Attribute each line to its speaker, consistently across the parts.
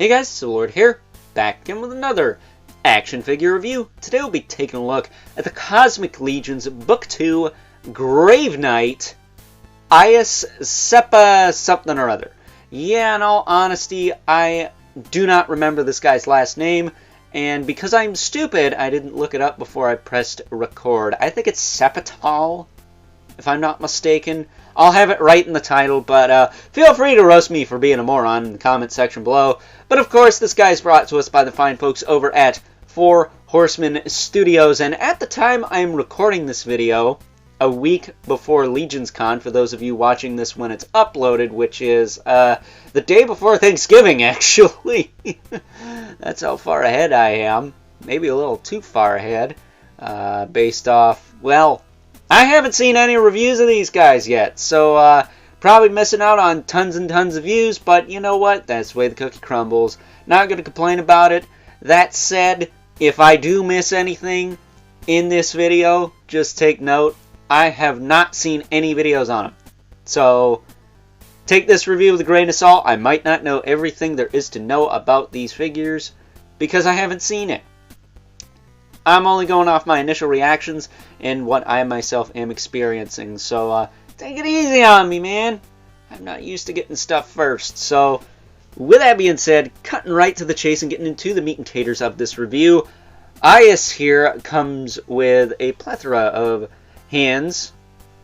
Speaker 1: Hey guys, it's the Lord here, back again with another action figure review. Today we'll be taking a look at the Cosmic Legions Book 2 Gravenight Aius something or other. Yeah, in all honesty, I do not remember this guy's last name, and because I'm stupid, I didn't look it up before I pressed record. I think it's Cyppiteon, if I'm not mistaken. I'll have it right in the title, but feel free to roast me for being a moron in the comment section below. But of course, this guy's brought to us by the fine folks over at Horsemen Studios, and at the time I'm recording this video, a week before Legions Con, for those of you watching this when it's uploaded, which is the day before Thanksgiving, actually. That's how far ahead I am. Maybe a little too far ahead, based off, well, I haven't seen any reviews of these guys yet, so probably missing out on tons and tons of views, but you know what? That's the way the cookie crumbles. Not going to complain about it. That said, if I do miss anything in this video, just take note, I have not seen any videos on them. So, take this review with a grain of salt. I might not know everything there is to know about these figures, because I haven't seen it. I'm only going off my initial reactions and what I myself am experiencing. So, take it easy on me, man. I'm not used to getting stuff first. So, with that being said, cutting right to the chase and getting into the meat and taters of this review, Aius here comes with a plethora of hands.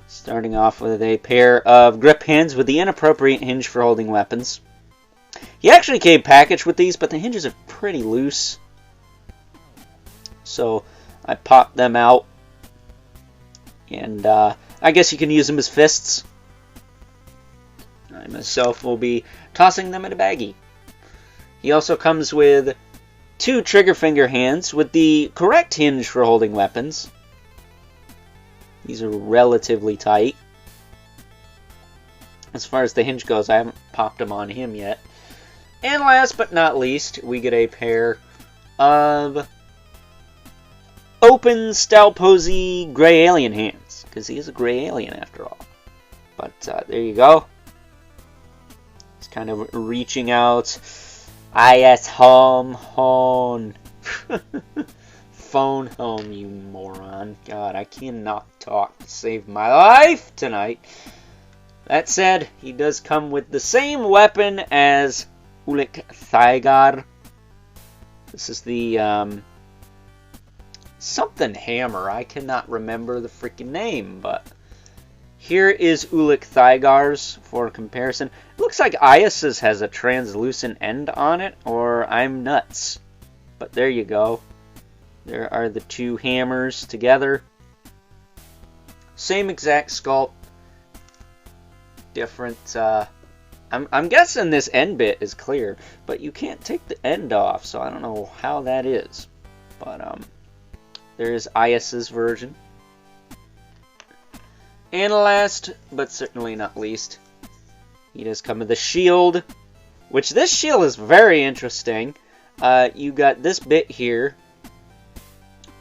Speaker 1: Starting off with a pair of grip hands with the inappropriate hinge for holding weapons. He actually came packaged with these, but the hinges are pretty loose. So I popped them out, and I guess you can use them as fists. I myself will be tossing them in a baggie. He also comes with two trigger finger hands with the correct hinge for holding weapons. These are relatively tight. As far as the hinge goes, I haven't popped them on him yet. And last but not least, we get a pair of open, style-posy, gray alien hands. Because he is a gray alien, after all. But there you go. He's kind of reaching out. Aius home. Phone home, you moron. God, I cannot talk to save my life tonight. That said, he does come with the same weapon as Hvalkatar. This is the something hammer. I cannot remember the freaking name, but here is Hvalkatar's for comparison. It looks like Aius's has a translucent end on it, or I'm nuts. But there you go. There are the two hammers together. Same exact sculpt. Different, I'm guessing this end bit is clear, but you can't take the end off, so I don't know how that is. But, there's Aius's version. And last, but certainly not least, he does come with a shield, which this shield is very interesting. You got this bit here,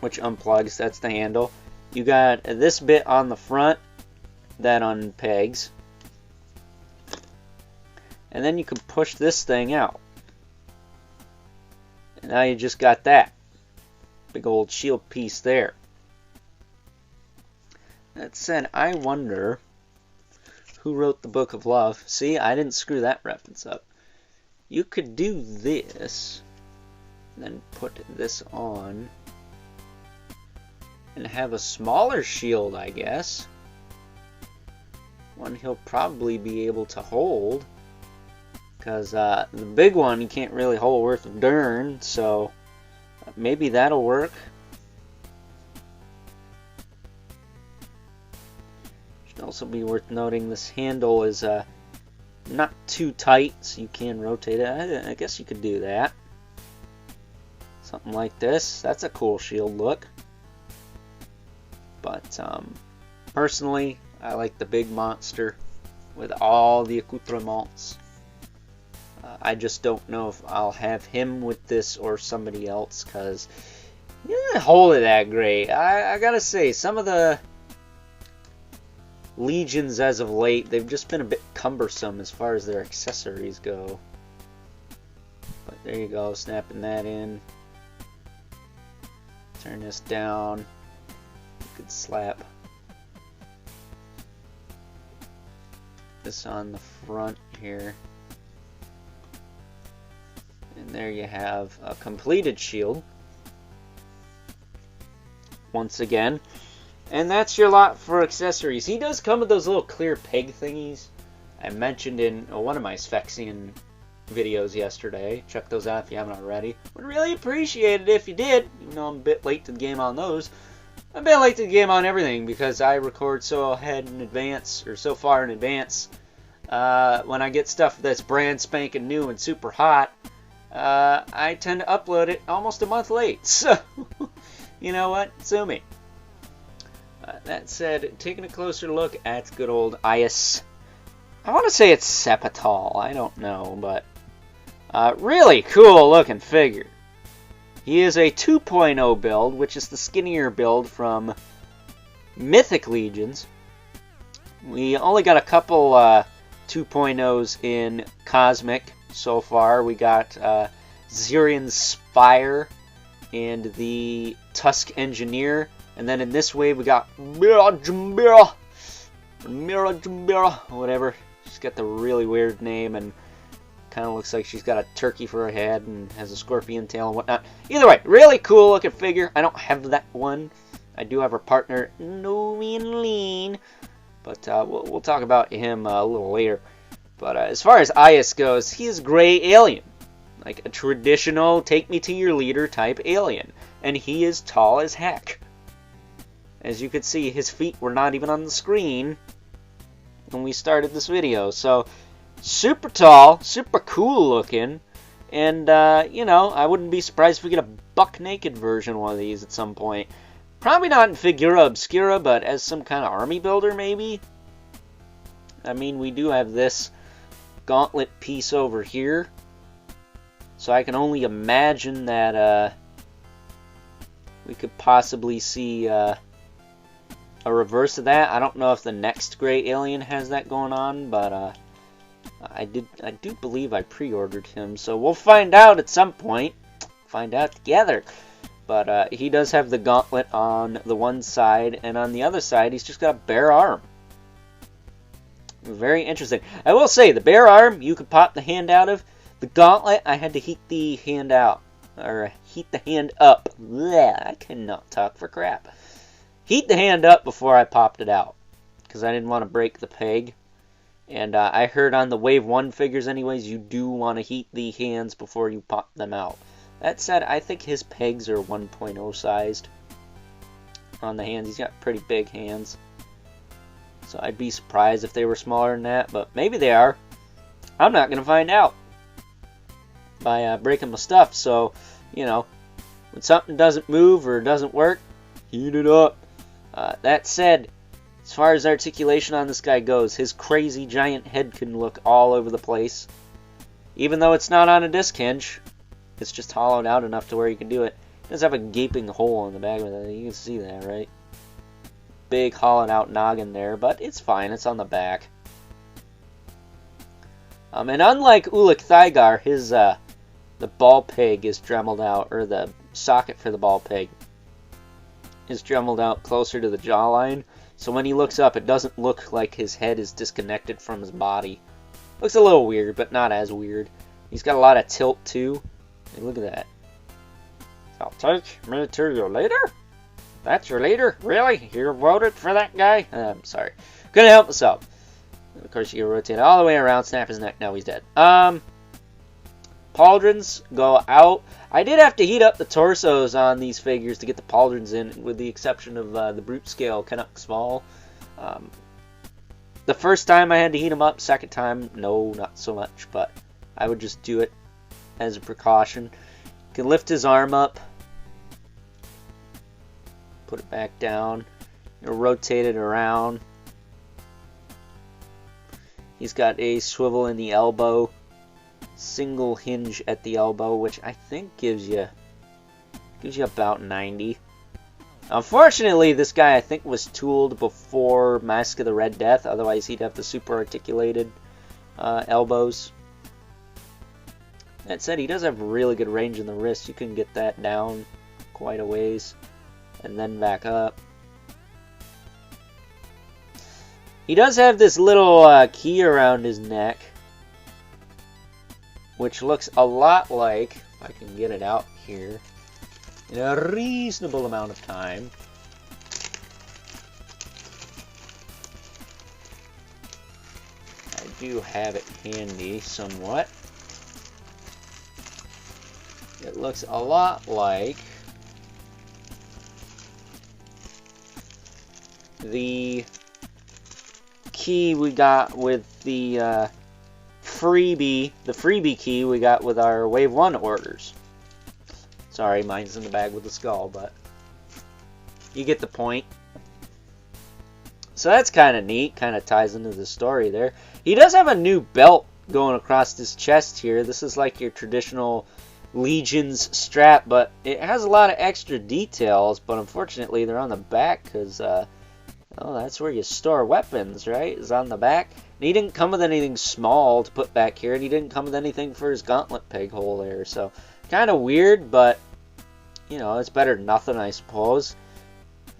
Speaker 1: which unplugs, that's the handle. You got this bit on the front that unpegs. And then you can push this thing out. And now you just got that. Big old shield piece there. That said, I wonder who wrote the Book of Love. See, I didn't screw that reference up. You could do this, then put this on, and have a smaller shield, I guess. One he'll probably be able to hold, because the big one he can't really hold worth of darn, so maybe that'll work. Should also be worth noting this handle is not too tight, so you can rotate it. I guess you could do that. Something like this. That's a cool shield look. But personally, I like the big monster with all the accoutrements. I just don't know if I'll have him with this or somebody else, because you don't hold it that great. I gotta say, some of the Legions as of late, they've just been a bit cumbersome as far as their accessories go. But There you go, snapping that in. Turn this down. You could slap this on the front here. And there you have a completed shield. Once again. And that's your lot for accessories. He does come with those little clear peg thingies I mentioned in one of my Sphexian videos yesterday. Check those out if you haven't already. Would really appreciate it if you did, even though I'm a bit late to the game on those. I'm a bit late to the game on everything because I record so ahead in advance, or so far in advance. When I get stuff that's brand spanking new and super hot, I tend to upload it almost a month late. So, you know what? Sue me. That said, taking a closer look at good old Aius. I want to say it's Cyppiteon. I don't know, but really cool looking figure. He is a 2.0 build, which is the skinnier build from Mythic Legions. We only got a couple 2.0s in Cosmic so far. We got Zyrion's Spire and the Tusk Engineer. And then in this wave we got Mira, whatever. She's got the really weird name and kind of looks like she's got a turkey for a head and has a scorpion tail and whatnot. Either way, really cool looking figure. I don't have that one. I do have her partner, Novian Lean. But we'll talk about him a little later. But as far as Aius goes, he is gray alien. Like a traditional take me to your leader type alien. And he is tall as heck. As you could see, his feet were not even on the screen when we started this video. So, super tall, super cool looking. And, you know, I wouldn't be surprised if we get a buck-naked version of one of these at some point. Probably not in Figura Obscura, but as some kind of army builder, maybe. I mean, we do have this gauntlet piece over here. So I can only imagine that, we could possibly see, a reverse of that. I don't know if the next gray alien has that going on, but I do believe I pre-ordered him, so we'll find out at some point. Find out together. But he does have the gauntlet on the one side, and on the other side he's just got a bare arm. Very interesting. I will say, the bare arm you could pop the hand out of. The gauntlet, I had to heat the hand out, or heat the hand up. Blech, I cannot talk for crap. Heat the hand up before I popped it out, because I didn't want to break the peg. And I heard on the Wave 1 figures anyways, you do want to heat the hands before you pop them out. That said, I think his pegs are 1.0 sized on the hands. He's got pretty big hands. So I'd be surprised if they were smaller than that, but maybe they are. I'm not going to find out by breaking my stuff. So, you know, when something doesn't move or doesn't work, heat it up. That said, as far as articulation on this guy goes, his crazy giant head can look all over the place. Even though it's not on a disc hinge, it's just hollowed out enough to where you can do it. It does have a gaping hole in the back of it. You can see that, right? Big hollowed out noggin there, but it's fine. It's on the back. And unlike Ulik Thygar, his the ball peg is dremeled out, or the socket for the ball peg is dremeled out closer to the jawline. So when he looks up, it doesn't look like his head is disconnected from his body. Looks a little weird, but not as weird. He's got a lot of tilt too. Hey, look at that. I'll take me to your leader? That's your leader? Really? You voted for that guy? I'm sorry. Couldn't help myself. Of course, you can rotate all the way around, snap his neck. Now he's dead. Pauldrons go out. I did have to heat up the torsos on these figures to get the pauldrons in, with the exception of the brute scale Canuck Small. The first time I had to heat them up, second time, no, not so much, but I would just do it as a precaution. You can lift his arm up, put it back down, rotate it around. He's got a swivel in the elbow, single hinge at the elbow, which I think gives you about 90. Unfortunately, this guy I think was tooled before Mask of the Red Death, otherwise he'd have the super articulated elbows. That said, he does have really good range in the wrist. You can get that down quite a ways and then back up. He does have this little key around his neck, which looks a lot like, if I can get it out here, in a reasonable amount of time. I do have it handy somewhat. It looks a lot like the key we got with the freebie key we got with our Wave 1 orders. Sorry, mine's in the bag with the skull, but you get the point. So that's kind of neat, kind of ties into the story there. He does have a new belt going across his chest here. This is like your traditional Legion's strap, but it has a lot of extra details, but unfortunately they're on the back because oh, that's where you store weapons, right? Is on the back. And he didn't come with anything small to put back here, and he didn't come with anything for his gauntlet peg hole there. So, kind of weird, but, you know, it's better than nothing, I suppose.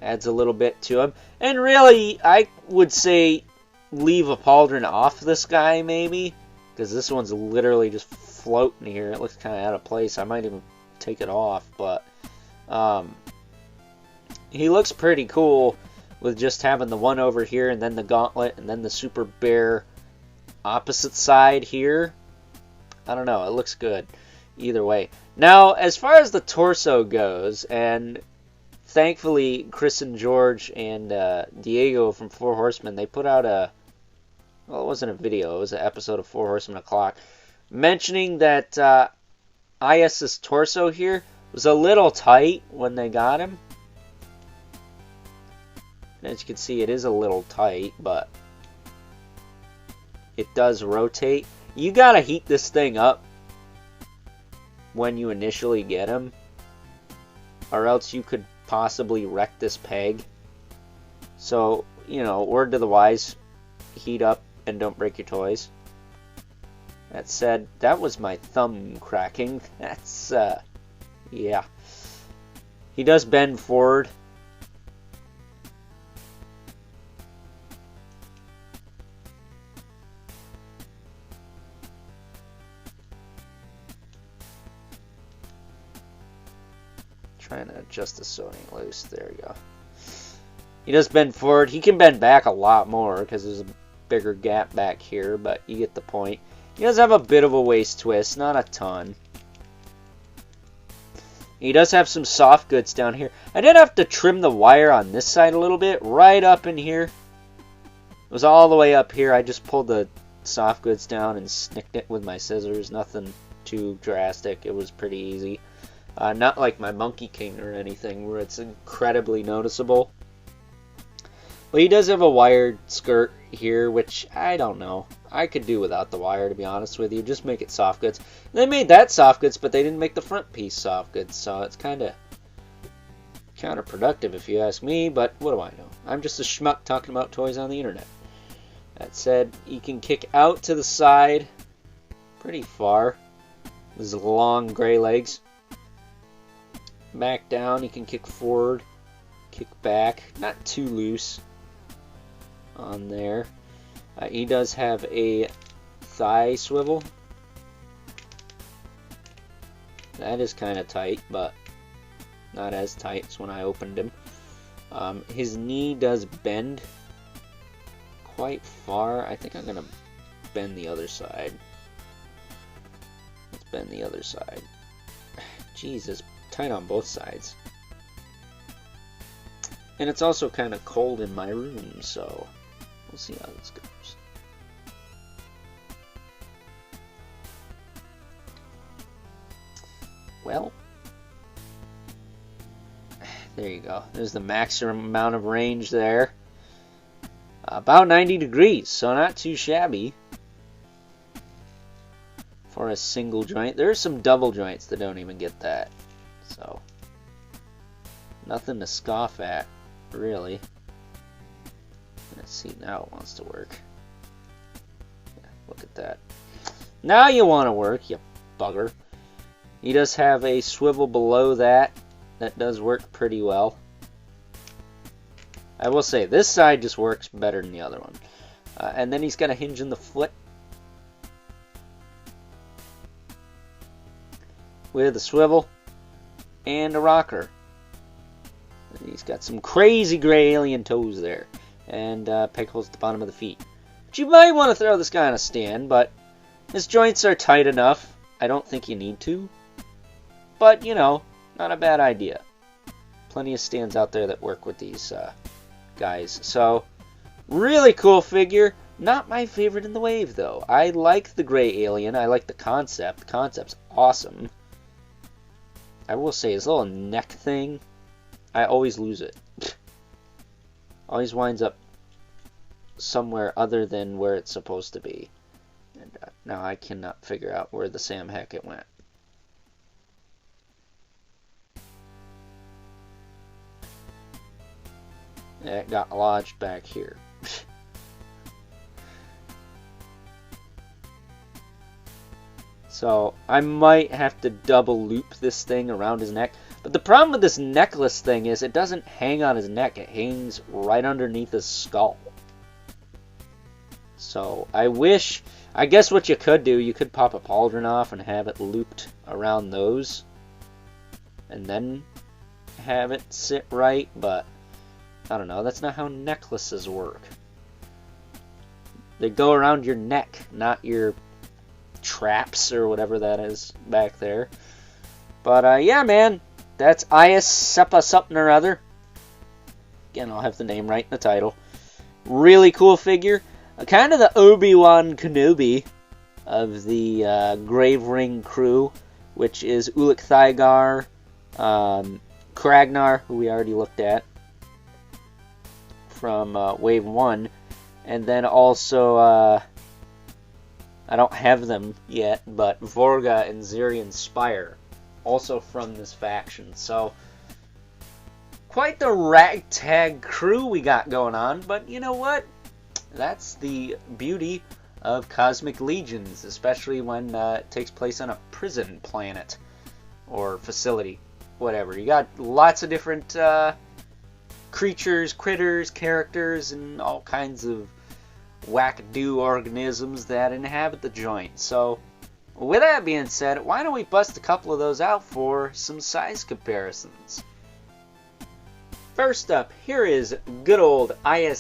Speaker 1: Adds a little bit to him. And really, I would say leave a pauldron off this guy, maybe. Because this one's literally just floating here. It looks kind of out of place. I might even take it off, but he looks pretty cool with just having the one over here and then the gauntlet and then the super bear opposite side here. I don't know, it looks good either way. Now, as far as the torso goes, and thankfully Chris and George and Diego from Four Horsemen, they put out a, well, it wasn't a video, it was an episode of Four Horsemen O'Clock, mentioning that Aius' torso here was a little tight when they got him. As you can see, it is a little tight, but it does rotate. You gotta heat this thing up when you initially get him, or else you could possibly wreck this peg. So, you know, word to the wise, heat up and don't break your toys. That said, that was my thumb cracking. That's, yeah. He does bend forward. Trying to adjust the sewing loose. There we go. He does bend forward. He can bend back a lot more because there's a bigger gap back here, but you get the point. He does have a bit of a waist twist, not a ton. He does have some soft goods down here. I did have to trim the wire on this side a little bit, right up in here. It was all the way up here. I just pulled the soft goods down and snicked it with my scissors. Nothing too drastic. It was pretty easy. Not like my Monkey King or anything where it's incredibly noticeable. But he does have a wired skirt here, which I don't know. I could do without the wire, to be honest with you. Just make it soft goods. They made that soft goods, but they didn't make the front piece soft goods. So it's kind of counterproductive if you ask me, but what do I know? I'm just a schmuck talking about toys on the internet. That said, he can kick out to the side pretty far. With his long gray legs. Back down, he can kick forward, kick back, not too loose on there. He does have a thigh swivel. That is kind of tight, but not as tight as when I opened him. His knee does bend quite far. I think I'm going to bend the other side. Let's bend the other side. Jesus. Tight on both sides. And it's also kind of cold in my room, so we'll see how this goes. Well, there you go. There's the maximum amount of range there. About 90 degrees, so not too shabby for a single joint. There are some double joints that don't even get that. So, nothing to scoff at, really. Let's see, now it wants to work. Yeah, look at that. Now you want to work, you bugger. He does have a swivel below that. That does work pretty well. I will say, this side just works better than the other one. And then he's got a hinge in the foot with a swivel and a rocker. And he's got some crazy gray alien toes there. And peg holes at the bottom of the feet. But you might want to throw this guy on a stand, but his joints are tight enough. I don't think you need to. But, you know, not a bad idea. Plenty of stands out there that work with these guys. So, really cool figure. Not my favorite in the wave, though. I like the gray alien. I like the concept. The concept's awesome. I will say, his little neck thing, I always lose it. Always winds up somewhere other than where it's supposed to be. And now I cannot figure out where the Sam Hackett went. It got lodged back here. So I might have to double loop this thing around his neck. But the problem with this necklace thing is it doesn't hang on his neck. It hangs right underneath his skull. So I guess what you could do, you could pop a pauldron off and have it looped around those. And then have it sit right, but I don't know. That's not how necklaces work. They go around your neck, not your traps or whatever that is back there. But yeah, man. That's Aius something or other. Again, I'll have the name right in the title. Really cool figure. Kind of the Obi-Wan Kenobi of the Gravering crew, which is Hvalkatar, Kragnar, who we already looked at from Wave 1. And then also, I don't have them yet, but Vorga and Zirian Spire. Also from this faction. So, quite the ragtag crew we got going on. But you know what? That's the beauty of Cosmic Legions, especially when it takes place on a prison planet or facility, whatever. You got lots of different creatures, critters, characters, and all kinds of wackadoo organisms that inhabit the joint. So, with that being said, why don't we bust a couple of those out for some size comparisons? First up, here is good old Aius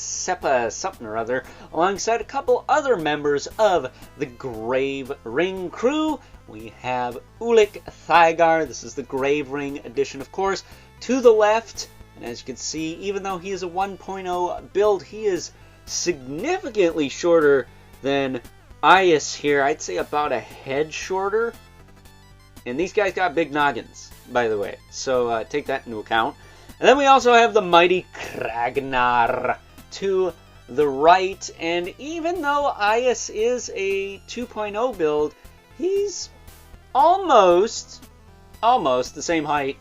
Speaker 1: something or other, alongside a couple other members of the Grave Ring crew. We have Hvalkatar. This is the Grave Ring edition, of course, to the left. And as you can see, even though he is a 1.0 build, he is significantly shorter than Aius here. I'd say about a head shorter. And these guys got big noggins, by the way. So take that into account. And then we also have the mighty Kragnar to the right. And even though Aius is a 2.0 build, he's almost the same height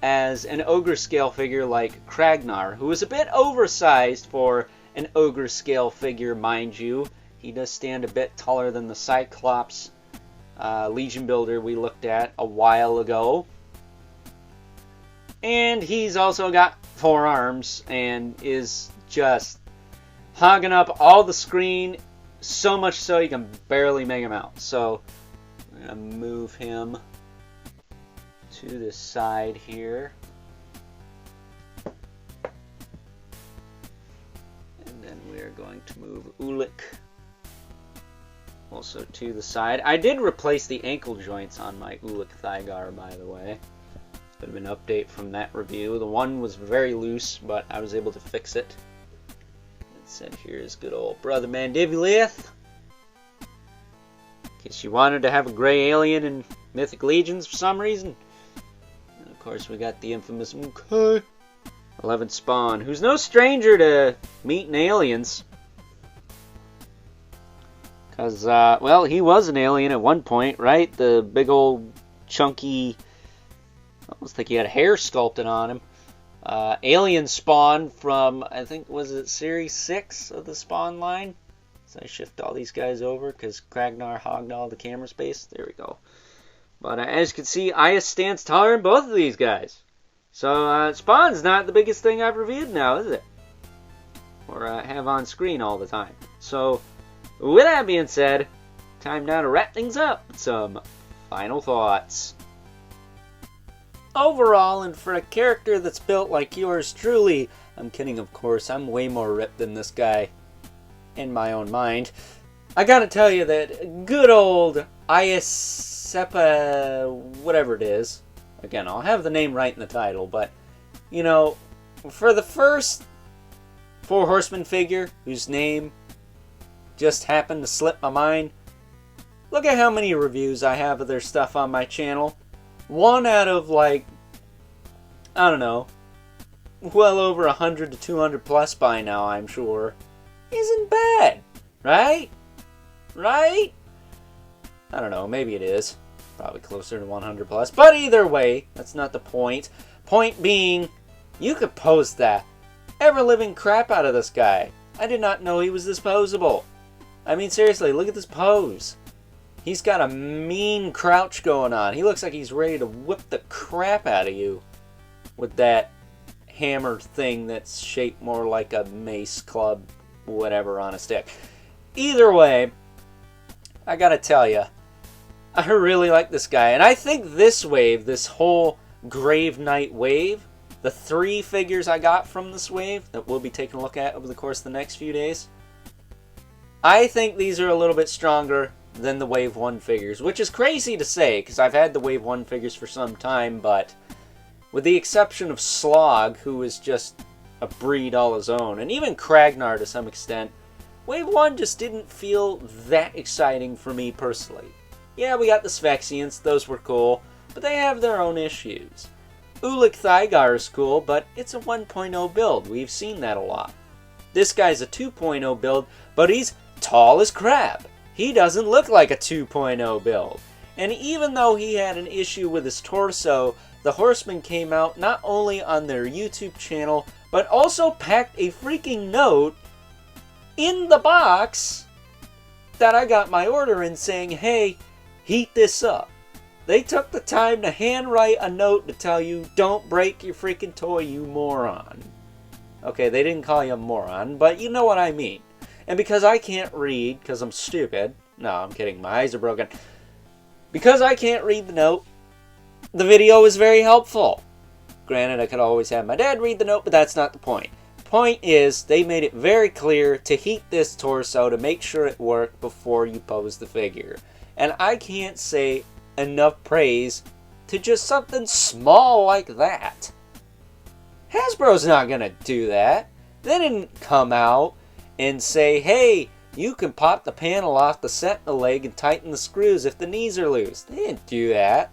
Speaker 1: as an ogre scale figure like Kragnar, who is a bit oversized for an ogre scale figure, mind you. He does stand a bit taller than the Cyclops Legion builder we looked at a while ago. And he's also got 4 arms and is just hogging up all the screen, so much so you can barely make him out. So I'm going to move him to the side here. And then we're going to move Ulik also to the side. I did replace the ankle joints on my Hvalkatar, by the way. Bit of an update from that review. The one was very loose, but I was able to fix it. It said here's good old Brother Mandibulith. In case you wanted to have a gray alien in Mythic Legions for some reason. And of course we got the infamous 11 Spawn, who's no stranger to meeting aliens. Because, well, he was an alien at one point, right? The big old chunky, I almost think he had hair sculpted on him. Alien Spawn from, I think, was it Series 6 of the Spawn line? So I shift all these guys over because Kragnar hogged all the camera space. There we go. But as you can see, Aius stands taller than both of these guys. So Spawn's not the biggest thing I've reviewed now, is it? Or have on screen all the time. So with that being said, time now to wrap things up with some final thoughts. Overall, and for a character that's built like yours truly, I'm kidding of course, I'm way more ripped than this guy in my own mind. I gotta tell you that good old Aius, whatever it is, again, I'll have the name right in the title, but, you know, for the first Four Horsemen figure, whose name just happened to slip my mind, look at how many reviews I have of their stuff on my channel. One out of, like, I don't know, well over 100 to 200 plus by now, I'm sure, isn't bad, right? Right? I don't know, maybe it is. Probably closer to 100 plus. But either way, that's not the point. Point being, you could pose that ever-living crap out of this guy. I did not know he was this poseable. I mean, seriously, look at this pose. He's got a mean crouch going on. He looks like he's ready to whip the crap out of you with that hammer thing that's shaped more like a mace club, whatever, on a stick. Either way, I gotta tell you, I really like this guy. And I think this wave, this whole Gravenight wave, the 3 figures I got from this wave that we'll be taking a look at over the course of the next few days, I think these are a little bit stronger than the Wave 1 figures, which is crazy to say because I've had the Wave 1 figures for some time, but with the exception of Slog, who is just a breed all his own, and even Kragnar to some extent, Wave 1 just didn't feel that exciting for me personally. Yeah, we got the Sphexians, those were cool, but they have their own issues. Ulik Thygar is cool, but it's a 1.0 build. We've seen that a lot. This guy's a 2.0 build, but he's tall as crap. He doesn't look like a 2.0 build. And even though he had an issue with his torso, the Horsemen came out not only on their YouTube channel, but also packed a freaking note in the box that I got my order in saying, hey, heat this up. They took the time to handwrite a note to tell you, don't break your freaking toy, you moron. Okay, they didn't call you a moron, but you know what I mean. And because I can't read, because I'm stupid, no, I'm kidding, my eyes are broken. Because I can't read the note, the video is very helpful. Granted, I could always have my dad read the note, but that's not the point. The point is, they made it very clear to heat this torso to make sure it worked before you pose the figure. And I can't say enough praise to just something small like that. Hasbro's not gonna do that. They didn't come out and say, hey, you can pop the panel off the Sentinel leg and tighten the screws if the knees are loose. They didn't do that.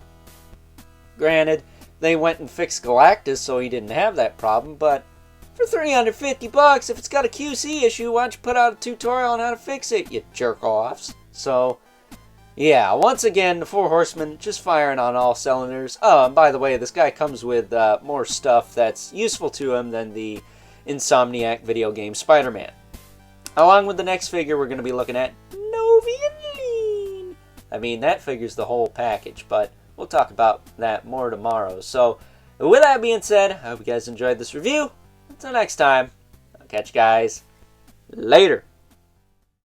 Speaker 1: Granted, they went and fixed Galactus so he didn't have that problem, but for $350, if it's got a QC issue, why don't you put out a tutorial on how to fix it, you jerk-offs? So, yeah, once again, the Four Horsemen just firing on all cylinders. Oh, and by the way, this guy comes with more stuff that's useful to him than the Insomniac video game Spider-Man. Along with the next figure we're going to be looking at, Novian. I mean, that figure's the whole package, but we'll talk about that more tomorrow. So, with that being said, I hope you guys enjoyed this review. Until next time, I'll catch you guys later.